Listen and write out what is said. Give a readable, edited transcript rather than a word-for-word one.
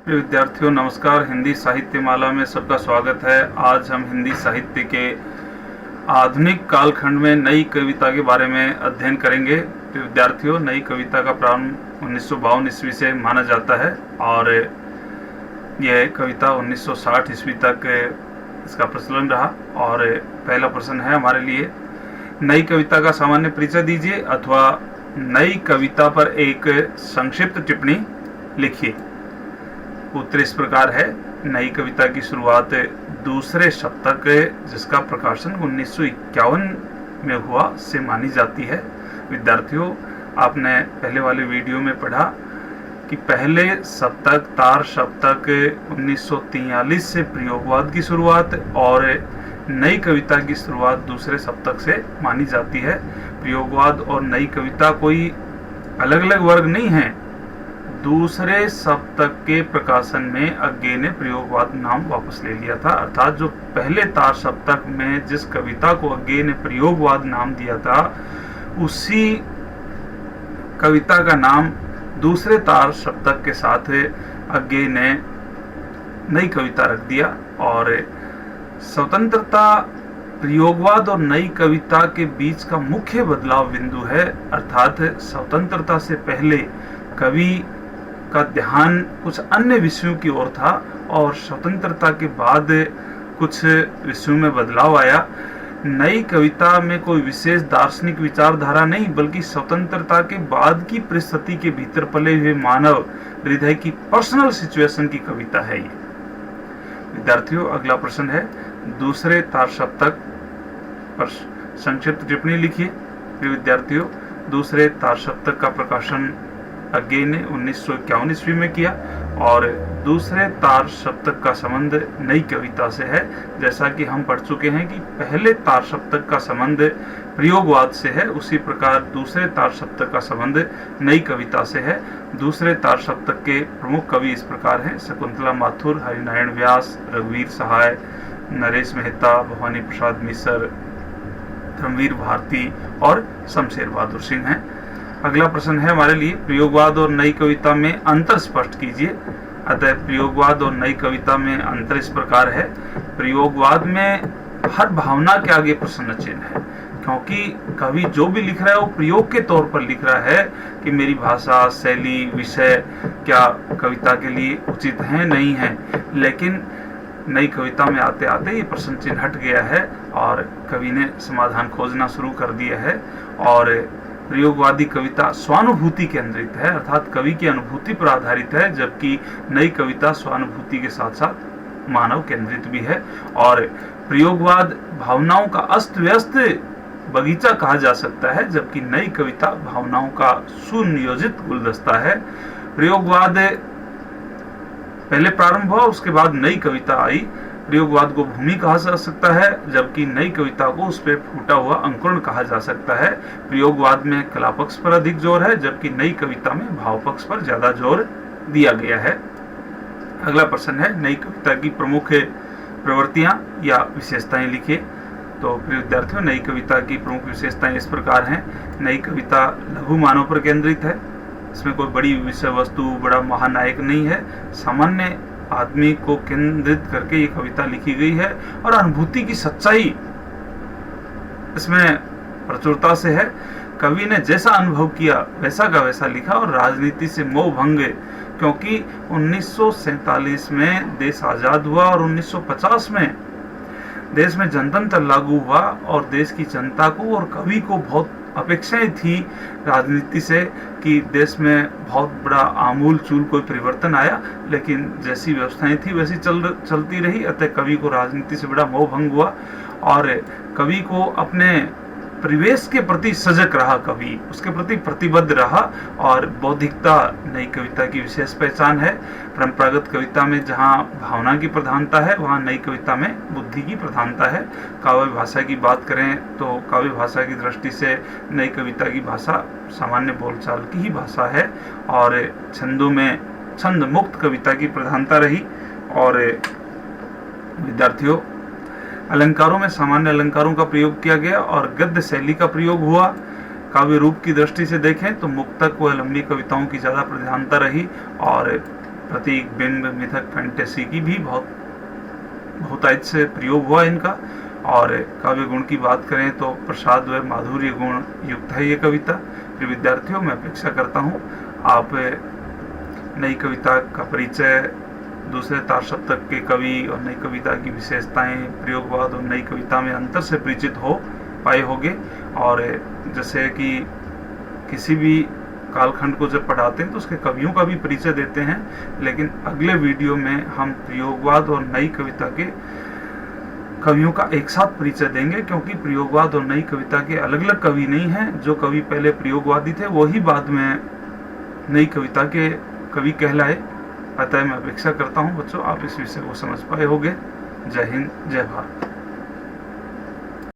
प्रिय विद्यार्थियों नमस्कार। हिंदी साहित्य माला में सबका स्वागत है। आज हम हिंदी साहित्य के आधुनिक कालखंड में नई कविता के बारे में अध्ययन करेंगे। प्रिय विद्यार्थियों, नई कविता का प्रारंभ 1952 ईस्वी से माना जाता है और यह कविता 1960 ईस्वी तक इसका प्रचलन रहा। और पहला प्रश्न है हमारे लिए, नई कविता का सामान्य परिचय दीजिए अथवा नई कविता पर एक संक्षिप्त टिप्पणी लिखिए। उत्तर इस प्रकार है, नई कविता की शुरुआत दूसरे शतक जिसका प्रकाशन 1951 में हुआ से मानी जाती है। विद्यार्थियों, आपने पहले वाले वीडियो में पढ़ा कि पहले शतक तार शतक 1943 से प्रयोगवाद की शुरुआत और नई कविता की शुरुआत दूसरे शतक से मानी जाती है। प्रयोगवाद और नई कविता कोई अलग अलग वर्ग नहीं है। दूसरे शतक के प्रकाशन में अज्ञे ने प्रयोगवाद नाम वापस ले लिया था, अर्थात जो पहले तार शतक में जिस कविता को अज्ञे ने प्रयोगवाद नाम दिया था उसी कविता का नाम दूसरे तार शतक के साथ अज्ञे ने नई कविता रख दिया। और स्वतंत्रता प्रयोगवाद और नई कविता के बीच का मुख्य बदलाव बिंदु है, अर्थात स्वतंत्रता से पहले कवि का ध्यान कुछ अन्य विषयों की ओर था और स्वतंत्रता के बाद कुछ विषयों में बदलाव आया। नई कविता में कोई विशेष दार्शनिक विचारधारा नहीं, बल्कि स्वतंत्रता के बाद की परिस्थिति के भीतर पले हुए मानव हृदय की पर्सनल सिचुएशन की कविता है ये। विद्यार्थियों, अगला प्रश्न है, दूसरे तार शतक पर संक्षिप्त टिप्पणी लिखिए। विद्यार्थियों, दूसरे तार शतक का प्रकाशन अज्ञे ने 1951 ईस्वी में किया और दूसरे तार शतक का संबंध नई कविता से है। जैसा कि हम पढ़ चुके हैं कि पहले तार शतक का संबंध प्रयोगवाद से है, उसी प्रकार दूसरे तार शतक का संबंध नई कविता से है। दूसरे तार शतक के प्रमुख कवि इस प्रकार हैं: शकुंतला माथुर, हरिनारायण व्यास, रघुवीर सहाय, नरेश मेहता, भवानी प्रसाद मिश्र, धर्मवीर भारती और शमशेर बहादुर सिंह हैं। अगला प्रश्न है हमारे लिए, प्रयोगवाद और नई कविता में अंतर स्पष्ट कीजिए। अतः प्रयोगवाद और नई कविता में अंतर इस प्रकार है, प्रयोगवाद में हर भावना के आगे प्रश्न चिन्ह है, क्योंकि कवि जो भी लिख रहा है वो प्रयोग के तौर पर लिख रहा है कि मेरी भाषा, शैली, विषय क्या कविता के लिए उचित है नहीं है। लेकिन नई कविता में आते आते ये प्रश्न चिन्ह हट गया है और कवि ने समाधान खोजना शुरू कर दिया है। और प्रयोगवादी कविता स्वानुभूति केंद्रित है, अर्थात कवि की अनुभूति पर आधारित है, जबकि नई कविता स्वानुभूति के साथ साथ मानव केंद्रित भी है। और प्रयोगवाद भावनाओं का अस्त व्यस्त बगीचा कहा जा सकता है, जबकि नई कविता भावनाओं का सुनियोजित गुलदस्ता है। प्रयोगवाद पहले प्रारंभ हुआ, उसके बाद नई कविता आई। प्रयोगवाद को भूमि कहा जा सकता है, जबकि नई कविता को उस पर फूटा हुआ अंकुरण कहा जा सकता है। प्रयोगवाद में कला पक्ष पर अधिक जोर है, जबकि नई कविता में भाव पक्ष पर ज्यादा जोर दिया गया है। अगला प्रश्न है, नई कविता की प्रमुख प्रवृत्तियां या विशेषताएं लिखिए। तो प्रिय विद्यार्थियों, नई कविता की प्रमुख विशेषताएं इस प्रकार हैं। नई कविता लघु मानव पर केंद्रित है, इसमें कोई बड़ी विषय वस्तु, बड़ा महानायक नहीं है, सामान्य आदमी को केंद्रित करके ये कविता लिखी गई है। और अनुभूति की सच्चाई इसमें प्रचुरता से है, कवि ने जैसा अनुभव किया वैसा का वैसा लिखा। और राजनीति से मोह भंग, क्योंकि 1947 में देश आजाद हुआ और 1950 में देश में जनतंत्र लागू हुआ और देश की जनता को और कवि को बहुत अपेक्षाएं थी राजनीति से कि देश में बहुत बड़ा आमूल चूल कोई परिवर्तन आया, लेकिन जैसी व्यवस्थाएं थी वैसी चलती रही। अतः कवि को राजनीति से बड़ा मोह भंग हुआ और कवि को अपने परिवेश के प्रति सजग रहा, कवि उसके प्रति प्रतिबद्ध रहा। और बौद्धिकता नई कविता की विशेष पहचान है। परंपरागत कविता में जहाँ भावना की प्रधानता है, वहाँ नई कविता में बुद्धि की प्रधानता है। काव्य भाषा की बात करें तो काव्य भाषा की दृष्टि से नई कविता की भाषा सामान्य बोलचाल की ही भाषा है और छंदों में छंद मुक्त कविता की प्रधानता रही। और विद्यार्थियों, अलंकारों में सामान्य अलंकारों का प्रयोग किया गया और गद्य शैली का प्रयोग हुआ। काव्य रूप की दृष्टि से देखें तो मुक्तक व लंबी कविताओं की ज्यादा प्रधानता रही और प्रतीक, बिंब, मिथक, फैंटेसी की भी बहुतायत से प्रयोग हुआ इनका। और काव्य गुण की बात करें तो प्रसाद व माधुर्य गुण युक्त है ये कविता। प्रिय विद्यार्थियों, मैं अपेक्षा करता हूँ आप नई कविता का परिचय, दूसरे तार सप्तक के कवि और नई कविता की विशेषताएं, प्रयोगवाद और नई कविता में अंतर से परिचित हो पाए होंगे। और जैसे कि किसी भी कालखंड को जब पढ़ाते हैं तो उसके कवियों का भी परिचय देते हैं, लेकिन अगले वीडियो में हम प्रयोगवाद और नई कविता के कवियों का एक साथ परिचय देंगे, क्योंकि प्रयोगवाद और नई कविता के अलग अलग कवि नहीं हैं। जो कवि पहले प्रयोगवादी थे वही बाद में नई कविता के कवि कहलाए। अतः मैं अपेक्षा करता हूं बच्चों आप इस विषय को समझ पाए होंगे। जय हिंद, जय भारत।